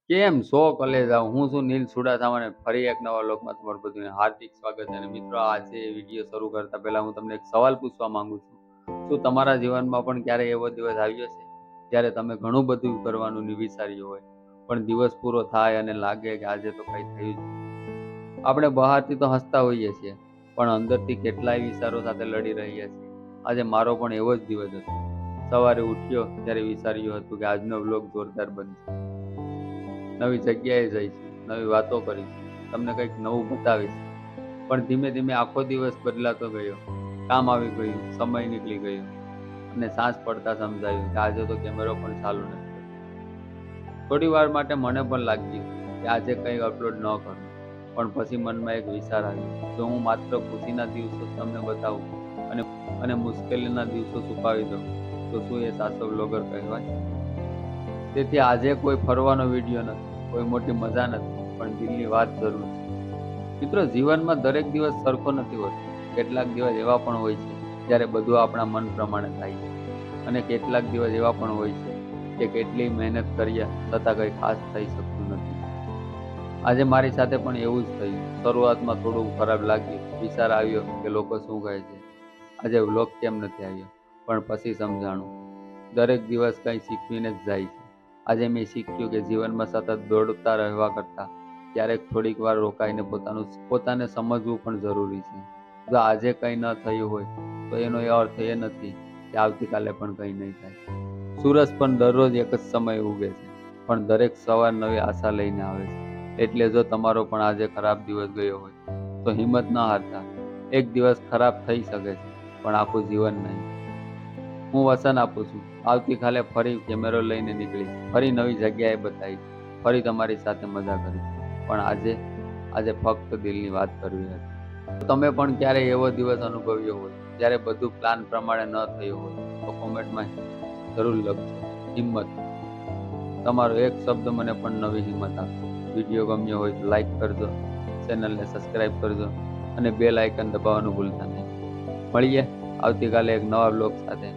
કેમ સો કલેજા હું શું નીલ સુડાથામાં ફરી એક નવા લોકમાં તમારું બધું હાર્દિક સ્વાગત છે. અને મિત્રો, આજે વિડીયો શરૂ કરતા પહેલા હું તમને એક સવાલ પૂછવા માંગુ છું. શું તમારા જીવનમાં પણ ક્યારેય એવો દિવસ આવ્યો છે જ્યારે તમે ઘણું બધું કરવાનું વિચાર્યું હોય, પણ દિવસ પૂરો થાય અને લાગે કે આજે તો કઈ થયું જ નહીં? આપણે બહારથી તો હસતા હોઈએ છીએ, પણ અંદરથી કેટલાય વિચારો સાથે લડી રહ્યા છીએ. આજે મારો પણ એવો જ દિવસ હતો. સવારે ઉઠ્યો ત્યારે વિચાર્યું હતું કે આજનો વ્લોગ જોરદાર બનશે. નવી જગ્યાએ જઈશું, નવી વાતો કરીશું, તમને કંઈક નવું બતાવીશ. પણ ધીમે ધીમે આખો દિવસ બદલાતો ગયો. કામ આવી ગયું, સમય નીકળી ગયો, અને સાંજ પડતા સમજાયું કે આજે તો કેમેરો પણ ચાલુ નથી. થોડી વાર માટે મને પણ લાગ્યું કે આજે કંઈ અપલોડ ન કરું, પણ પછી મનમાં એક વિચાર આવ્યો, જો હું માત્ર ખુશીના દિવસો તમને બતાવું અને મુશ્કેલીના દિવસો છુપાવી દઉં, તો શું એ સાચો બ્લોગર કહેવાય? તેથી આજે કોઈ ફરવાનો વિડીયો નથી, કોઈ મોટી મજા નથી, પણ દિલની વાત જરૂર છે. મિત્રો, જીવનમાં દરેક દિવસ સરખો નથી હોતો. કેટલાક દિવસ એવા પણ હોય છે જ્યારે બધું આપણા મન પ્રમાણે થાય છે, અને કેટલાક દિવસ એવા પણ હોય છે કે કેટલી મહેનત કર્યા છતાં કંઈ ખાસ થઈ શકતું નથી. આજે મારી સાથે પણ એવું જ થયું. શરૂઆતમાં થોડું ખરાબ લાગ્યું, વિચાર આવ્યો કે લોકો શું કહે છે, આજે વ્લોગ કેમ નથી આવ્યો. પણ પછી સમજાણું, દરેક દિવસ કંઈ શીખવીને જ જાય છે. આજે મેં શીખ્યું કે જીવનમાં સતત દોડતા રહેવા કરતાં ક્યારેક થોડીક વાર રોકાઈને પોતાને સમજવું પણ જરૂરી છે. જો આજે કંઈ ન થયું હોય તો એનો અર્થ એ નથી કે આવતીકાલે પણ કંઈ નહીં થાય. સૂરજ પણ દરરોજ એક જ સમયે ઉગે છે, પણ દરેક સવાર નવી આશા લઈને આવે છે. એટલે જો તમારો પણ આજે ખરાબ દિવસ ગયો હોય તો હિંમત ન હારતા. એક દિવસ ખરાબ થઈ શકે છે, પણ આખું જીવન નહીં. હું વચન આપું છું, આવતીકાલે ફરી કેમેરો લઈને નીકળીશ, ફરી નવી જગ્યાએ બતાવીશ, ફરી તમારી સાથે મજા કરીશ. પણ આજે ફક્ત દિલની વાત કરવી હતી. તમે પણ ક્યારેય એવો દિવસ અનુભવ્યો હોય જ્યારે બધું પ્લાન પ્રમાણે ન થયું હોય, તો કોમેન્ટમાં જરૂર લખજો હિંમત. તમારો એક શબ્દ મને પણ નવી હિંમત આપશે. વિડીયો ગમ્યો હોય તો લાઈક કરજો, ચેનલને સબસ્ક્રાઈબ કરજો, અને બેલ આઇકન દબાવવાનું ભૂલતા નહીં. મળીએ આવતીકાલે એક નવા બ્લોગ સાથે.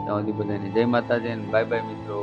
ત્યાં સુધી બધાને જય માતાજી અને બાય બાય મિત્રો.